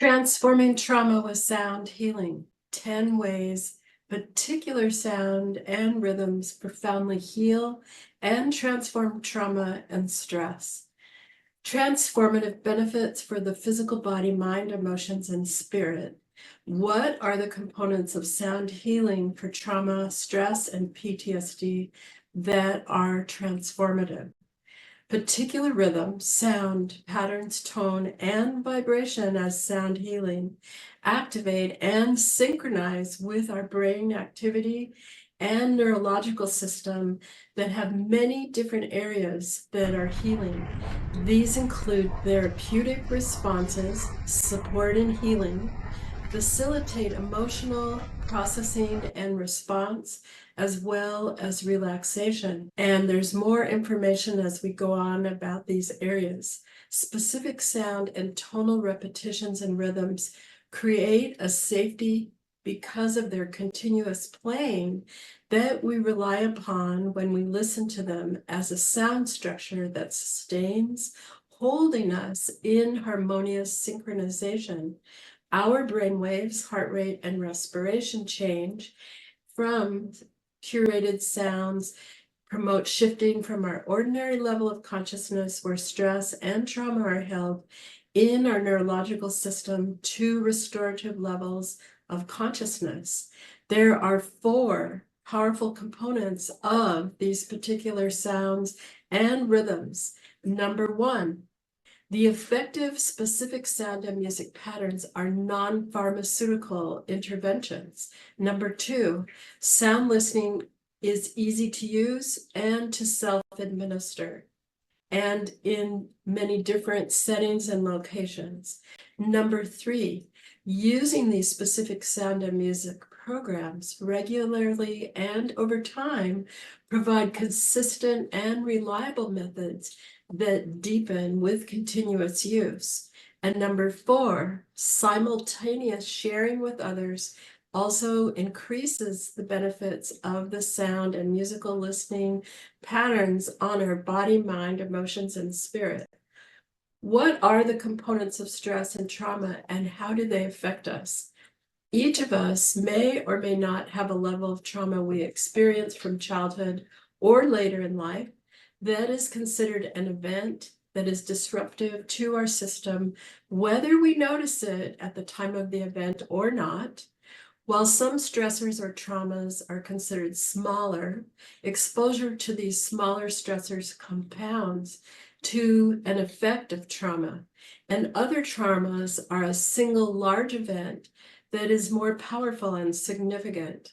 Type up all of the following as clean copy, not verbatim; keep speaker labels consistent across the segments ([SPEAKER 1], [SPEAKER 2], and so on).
[SPEAKER 1] Transforming trauma with sound healing. 10 ways particular sound and rhythms profoundly heal and transform trauma and stress. Transformative benefits for the physical body, mind, emotions, and spirit. What are the components of sound healing for trauma, stress, and PTSD that are transformative? Particular rhythm, sound, patterns, tone, and vibration as sound healing activate and synchronize with our brain activity and neurological system that have many different areas that are healing. These include therapeutic responses, support and healing, facilitate emotional processing and response, as well as relaxation. And there's more information as we go on about these areas. Specific sound and tonal repetitions and rhythms create a safety because of their continuous playing that we rely upon when we listen to them as a sound structure that sustains, holding us in harmonious synchronization. Our brain waves, heart rate, and respiration change from curated sounds, promote shifting from our ordinary level of consciousness where stress and trauma are held in our neurological system to restorative levels of consciousness. There are 4 powerful components of these particular sounds and rhythms. Number 1, the effective specific sound and music patterns are non-pharmaceutical interventions. Number 2, sound listening is easy to use and to self-administer, and in many different settings and locations. Number 3, using these specific sound and music programs regularly and over time provide consistent and reliable methods that deepen with continuous use. And number 4, simultaneous sharing with others also increases the benefits of the sound and musical listening patterns on our body, mind, emotions, and spirit. What are the components of stress and trauma, and how do they affect us? Each of us may or may not have a level of trauma we experience from childhood or later in life that is considered an event that is disruptive to our system, whether we notice it at the time of the event or not. While some stressors or traumas are considered smaller, exposure to these smaller stressors compounds to an effect of trauma, and other traumas are a single large event that is more powerful and significant.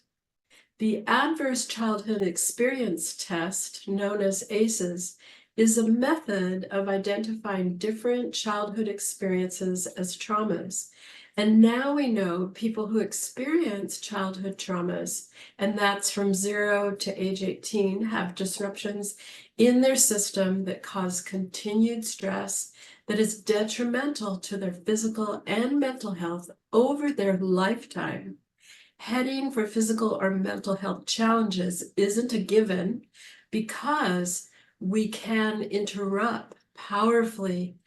[SPEAKER 1] The Adverse Childhood Experience Test, known as ACEs, is a method of identifying different childhood experiences as traumas. And now we know people who experience childhood traumas, and that's from 0 to age 18, have disruptions in their system that cause continued stress that is detrimental to their physical and mental health over their lifetime. Heading for physical or mental health challenges isn't a given because we can interrupt powerfully,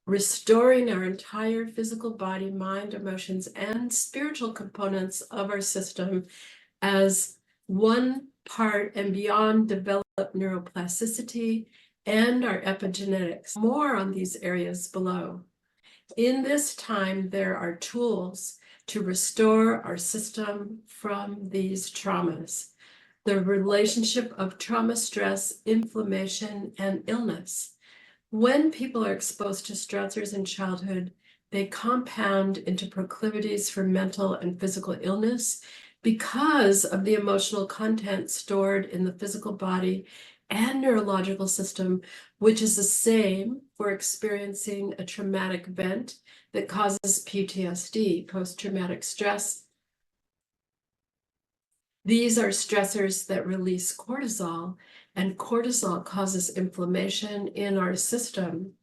[SPEAKER 1] restoring our entire physical body, mind, emotions, and spiritual components of our system as one part and beyond developed neuroplasticity and our epigenetics. More on these areas below. In this time, there are tools to restore our system from these traumas. The relationship of trauma, stress, inflammation, and illness. When people are exposed to stressors in childhood, they compound into proclivities for mental and physical illness because of the emotional content stored in the physical body and neurological system, which is the same for experiencing a traumatic event that causes PTSD, post-traumatic stress. These are stressors that release cortisol, and cortisol causes inflammation in our system.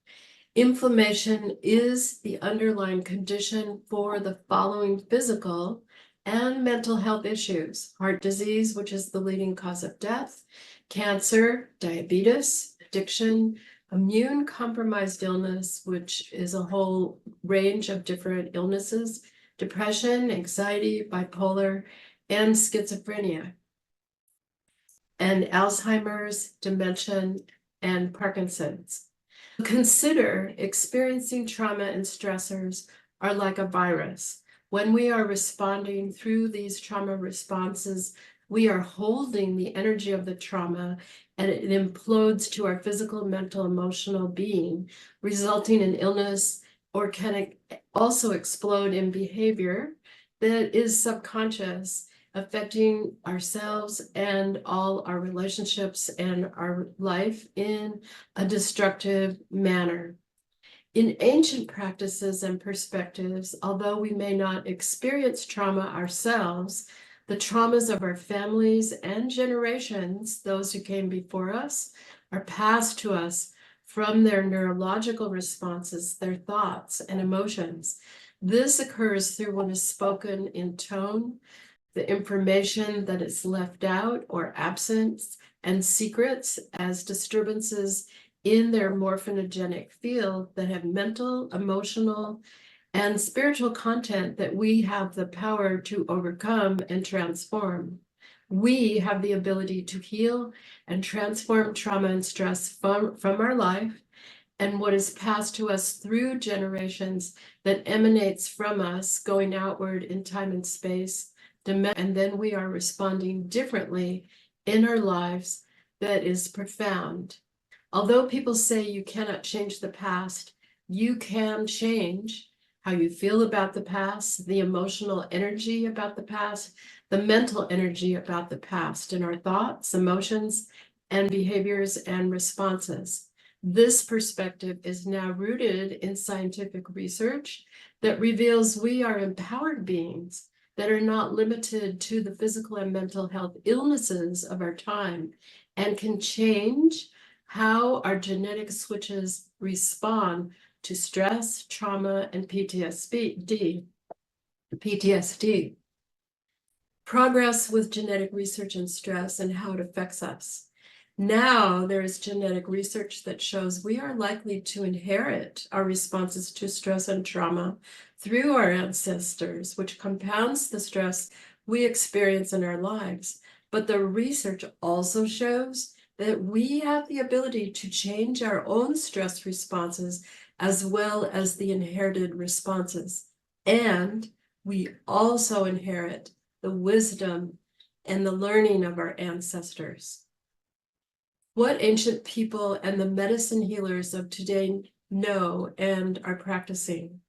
[SPEAKER 1] Inflammation is the underlying condition for the following physical and mental health issues: heart disease, which is the leading cause of death, cancer, diabetes, addiction, Immune compromised illness, which is a whole range of different illnesses, depression, anxiety, bipolar, and schizophrenia, and Alzheimer's, dementia, and Parkinson's. Consider experiencing trauma and stressors are like a virus. When we are responding through these trauma responses, we are holding the energy of the trauma and it implodes to our physical, mental, emotional being, resulting in illness, or can also explode in behavior that is subconscious, affecting ourselves and all our relationships and our life in a destructive manner. In ancient practices and perspectives, although we may not experience trauma ourselves, the traumas of our families and generations, those who came before us, are passed to us from their neurological responses, their thoughts and emotions. This occurs through what is spoken in tone, the information that is left out or absent, and secrets as disturbances in their morphinogenic field that have mental, emotional, and spiritual content that we have the power to overcome and transform. We have the ability to heal and transform trauma and stress from our life and what is passed to us through generations that emanates from us going outward in time and space, and then we are responding differently in our lives that is profound. Although people say you cannot change the past, you can change how you feel about the past, the emotional energy about the past, the mental energy about the past, and our thoughts, emotions, and behaviors and responses. This perspective is now rooted in scientific research that reveals we are empowered beings that are not limited to the physical and mental health illnesses of our time and can change how our genetic switches respond to stress, trauma, and PTSD. Progress with genetic research and stress and how it affects us. Now there is genetic research that shows we are likely to inherit our responses to stress and trauma through our ancestors, which compounds the stress we experience in our lives. But the research also shows that we have the ability to change our own stress responses as well as the inherited responses. And we also inherit the wisdom and the learning of our ancestors. What ancient people and the medicine healers of today know and are practicing.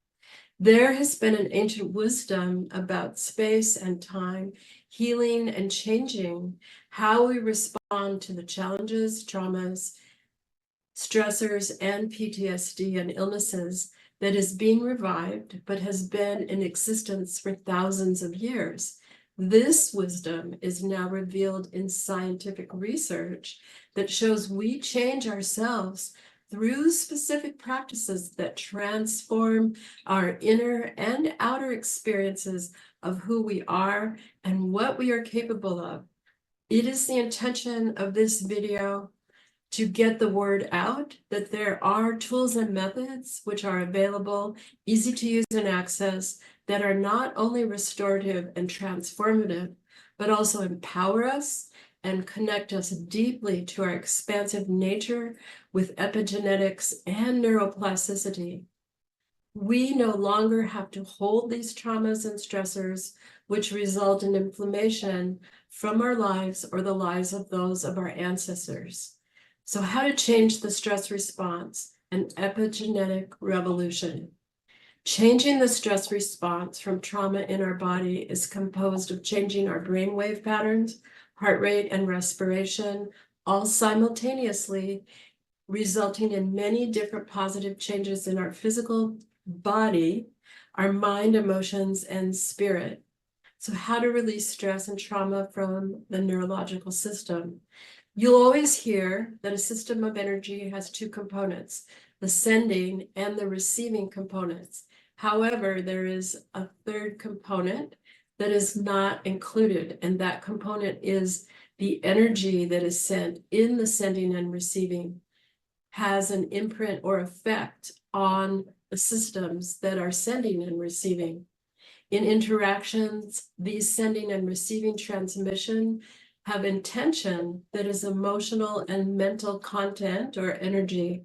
[SPEAKER 1] There has been an ancient wisdom about space and time, healing and changing how we respond to the challenges, traumas, stressors, and PTSD and illnesses that is being revived, but has been in existence for thousands of years. This wisdom is now revealed in scientific research that shows we change ourselves through specific practices that transform our inner and outer experiences of who we are and what we are capable of. It is the intention of this video to get the word out that there are tools and methods which are available, easy to use and access, that are not only restorative and transformative, but also empower us and connect us deeply to our expansive nature with epigenetics and neuroplasticity. We no longer have to hold these traumas and stressors which result in inflammation from our lives or the lives of those of our ancestors. So how to change the stress response, an epigenetic revolution. Changing the stress response from trauma in our body is composed of changing our brainwave patterns, heart rate, and respiration, all simultaneously, resulting in many different positive changes in our physical body, our mind, emotions, and spirit. So how to release stress and trauma from the neurological system. You'll always hear that a system of energy has two components, the sending and the receiving components. However, there is a third component that is not included, and that component is the energy that is sent in the sending and receiving has an imprint or effect on the systems that are sending and receiving. In interactions, these sending and receiving transmission have intention that is emotional and mental content or energy.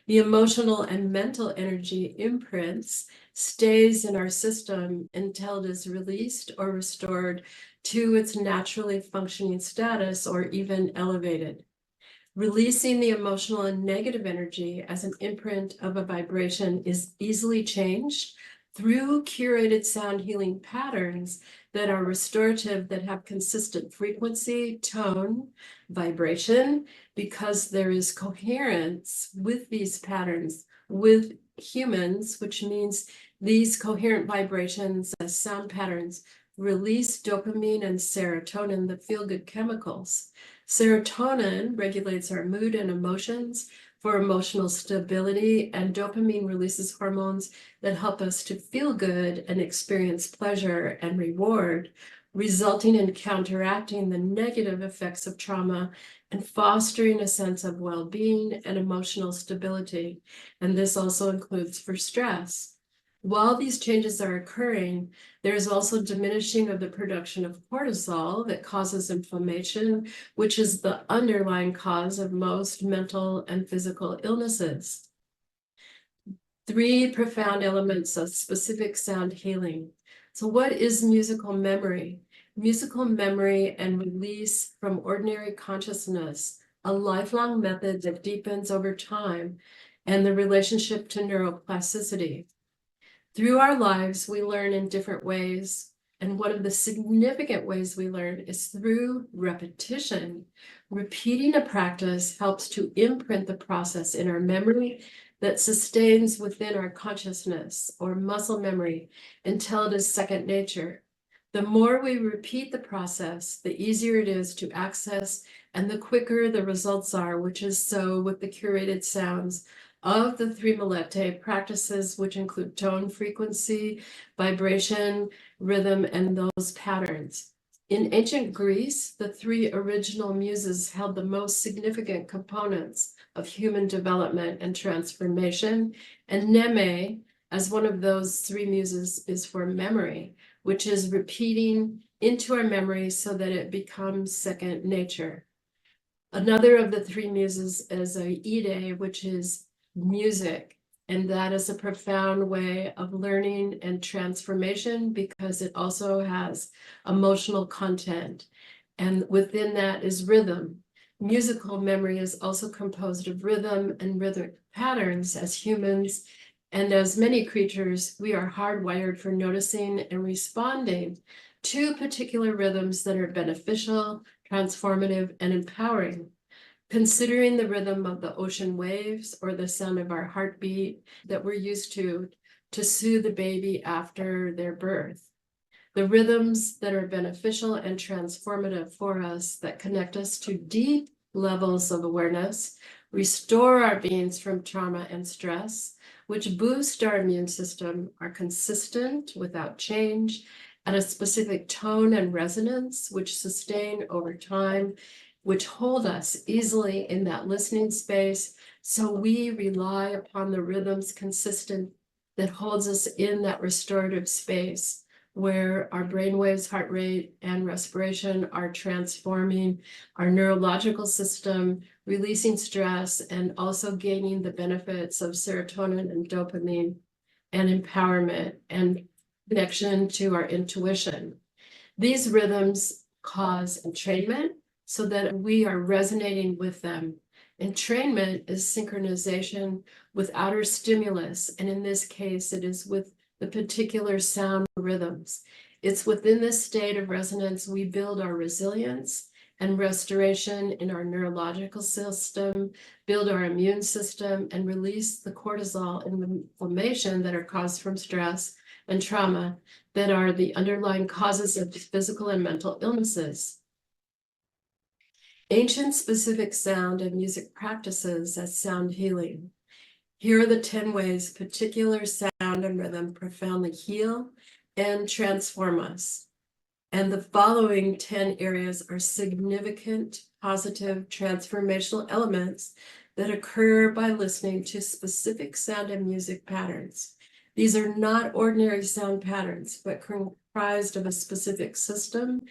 [SPEAKER 1] The emotional and mental energy imprints stays in our system until it is released or restored to its naturally functioning status or even elevated. Releasing the emotional and negative energy as an imprint of a vibration is easily changed through curated sound healing patterns that are restorative, that have consistent frequency, tone, vibration, because there is coherence with these patterns with humans, which means these coherent vibrations as sound patterns release dopamine and serotonin, the feel-good chemicals. Serotonin regulates our mood and emotions for emotional stability, and dopamine releases hormones that help us to feel good and experience pleasure and reward, resulting in counteracting the negative effects of trauma and fostering a sense of well-being and emotional stability. And this also includes for stress. While these changes are occurring, there is also diminishing of the production of cortisol that causes inflammation, which is the underlying cause of most mental and physical illnesses. 3 profound elements of specific sound healing. So what is musical memory? Musical memory and release from ordinary consciousness, a lifelong method that deepens over time, and the relationship to neuroplasticity. Through our lives, we learn in different ways, and one of the significant ways we learn is through repetition. Repeating a practice helps to imprint the process in our memory that sustains within our consciousness or muscle memory until it is second nature. The more we repeat the process, the easier it is to access and the quicker the results are, which is so with the curated sounds of the 3 Melete practices, which include tone, frequency, vibration, rhythm, and those patterns. In ancient Greece, the 3 original muses held the most significant components of human development and transformation, and Neme, as one of those 3 muses, is for memory, which is repeating into our memory so that it becomes second nature. Another of the 3 muses is Ide, which is music, and that is a profound way of learning and transformation because it also has emotional content, and within that is rhythm. Musical memory is also composed of rhythm and rhythmic patterns. As humans and as many creatures, we are hardwired for noticing and responding to particular rhythms that are beneficial, transformative, and empowering. Considering the rhythm of the ocean waves or the sound of our heartbeat that we're used to soothe the baby after their birth. The rhythms that are beneficial and transformative for us, that connect us to deep levels of awareness, restore our beings from trauma and stress, which boost our immune system, are consistent without change, at a specific tone and resonance, which sustain over time, which hold us easily in that listening space. So we rely upon the rhythms consistent that holds us in that restorative space where our brainwaves, heart rate, and respiration are transforming our neurological system, releasing stress, and also gaining the benefits of serotonin and dopamine and empowerment and connection to our intuition. These rhythms cause entrainment, so that we are resonating with them. Entrainment is synchronization with outer stimulus, and in this case, it is with the particular sound rhythms. It's within this state of resonance we build our resilience and restoration in our neurological system, build our immune system, and release the cortisol and inflammation that are caused from stress and trauma that are the underlying causes of physical and mental illnesses. Ancient specific sound and music practices as sound healing. Here are the 10 ways particular sound and rhythm profoundly heal and transform us. And the following 10 areas are significant, positive, transformational elements that occur by listening to specific sound and music patterns. These are not ordinary sound patterns, but comprised of a specific system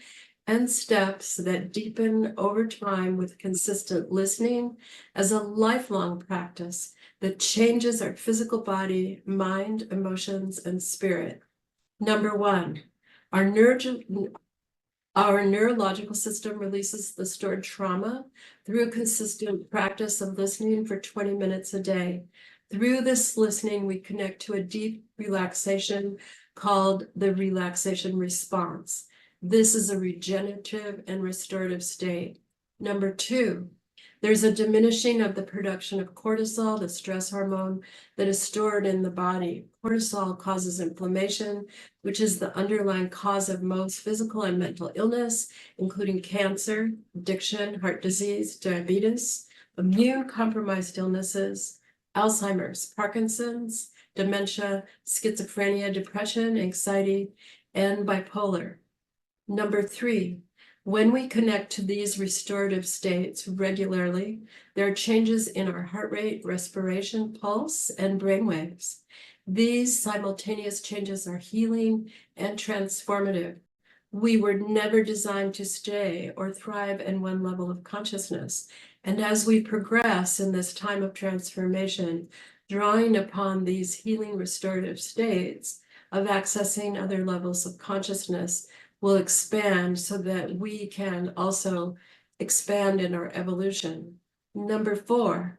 [SPEAKER 1] and steps that deepen over time with consistent listening as a lifelong practice that changes our physical body, mind, emotions, and spirit. Number one, our neurological system releases the stored trauma through a consistent practice of listening for 20 minutes a day. Through this listening, we connect to a deep relaxation called the relaxation response. This is a regenerative and restorative state. Number two, there's a diminishing of the production of cortisol, the stress hormone that is stored in the body. Cortisol causes inflammation, which is the underlying cause of most physical and mental illness, including cancer, addiction, heart disease, diabetes, immune-compromised illnesses, Alzheimer's, Parkinson's, dementia, schizophrenia, depression, anxiety, and bipolar. Number three, when we connect to these restorative states regularly, there are changes in our heart rate, respiration, pulse, and brain waves. These simultaneous changes are healing and transformative. We were never designed to stay or thrive in one level of consciousness. And as we progress in this time of transformation, drawing upon these healing restorative states of accessing other levels of consciousness will expand so that we can also expand in our evolution. Number four,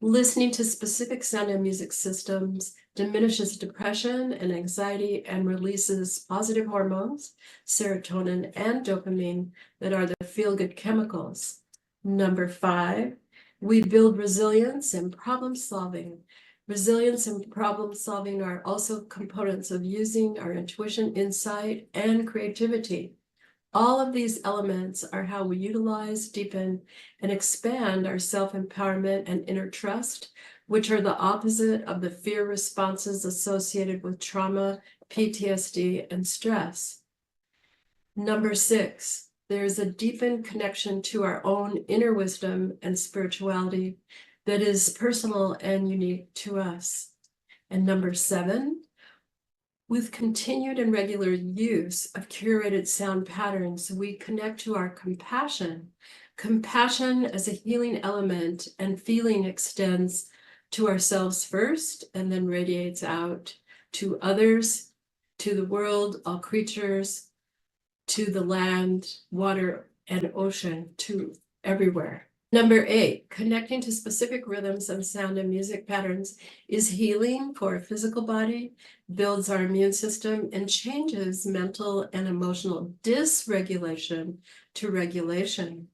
[SPEAKER 1] listening to specific sound and music systems diminishes depression and anxiety and releases positive hormones, serotonin and dopamine, that are the feel-good chemicals. Number five, we build resilience and problem solving. Resilience and problem solving are also components of using our intuition, insight, and creativity. All of these elements are how we utilize, deepen, and expand our self-empowerment and inner trust, which are the opposite of the fear responses associated with trauma, PTSD, and stress. Number six, there's a deepened connection to our own inner wisdom and spirituality that is personal and unique to us. And number seven, with continued and regular use of curated sound patterns, we connect to our compassion. Compassion as a healing element and feeling extends to ourselves first and then radiates out to others, to the world, all creatures, to the land, water, and ocean, to everywhere. Number eight, connecting to specific rhythms of sound and music patterns is healing for a physical body, builds our immune system, and changes mental and emotional dysregulation to regulation.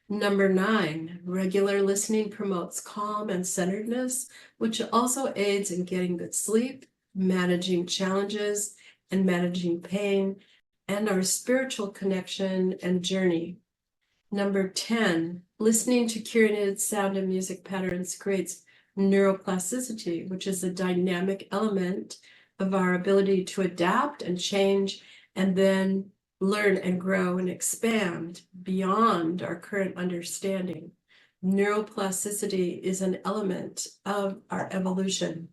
[SPEAKER 1] Number nine, regular listening promotes calm and centeredness, which also aids in getting good sleep, managing challenges, and managing pain, and our spiritual connection and journey. Number 10, listening to curated sound and music patterns creates neuroplasticity, which is a dynamic element of our ability to adapt and change and then learn and grow and expand beyond our current understanding. Neuroplasticity is an element of our evolution.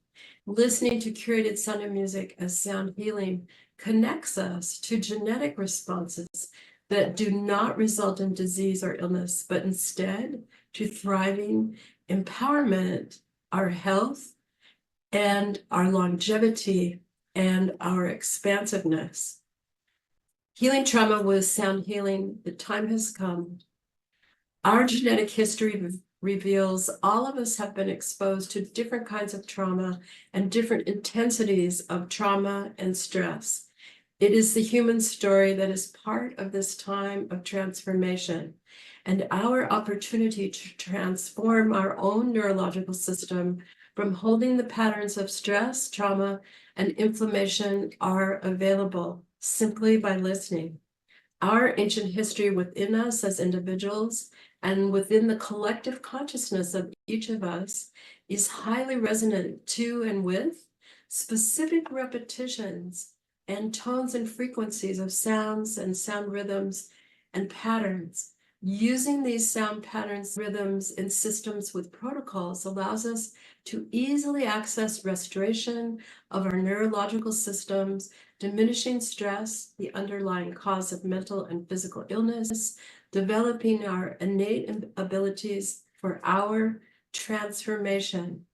[SPEAKER 1] Listening to curated sound and music as sound healing connects us to genetic responses that do not result in disease or illness, but instead to thriving, empowerment, our health, and our longevity, and our expansiveness. Healing trauma with sound healing, the time has come. Our genetic history reveals all of us have been exposed to different kinds of trauma and different intensities of trauma and stress. It is the human story that is part of this time of transformation, and our opportunity to transform our own neurological system from holding the patterns of stress, trauma, and inflammation are available simply by listening. Our ancient history within us as individuals and within the collective consciousness of each of us is highly resonant to and with specific repetitions and tones and frequencies of sounds and sound rhythms and patterns. Using these sound patterns, rhythms, and systems with protocols allows us to easily access restoration of our neurological systems, diminishing stress, the underlying cause of mental and physical illness, developing our innate abilities for our transformation.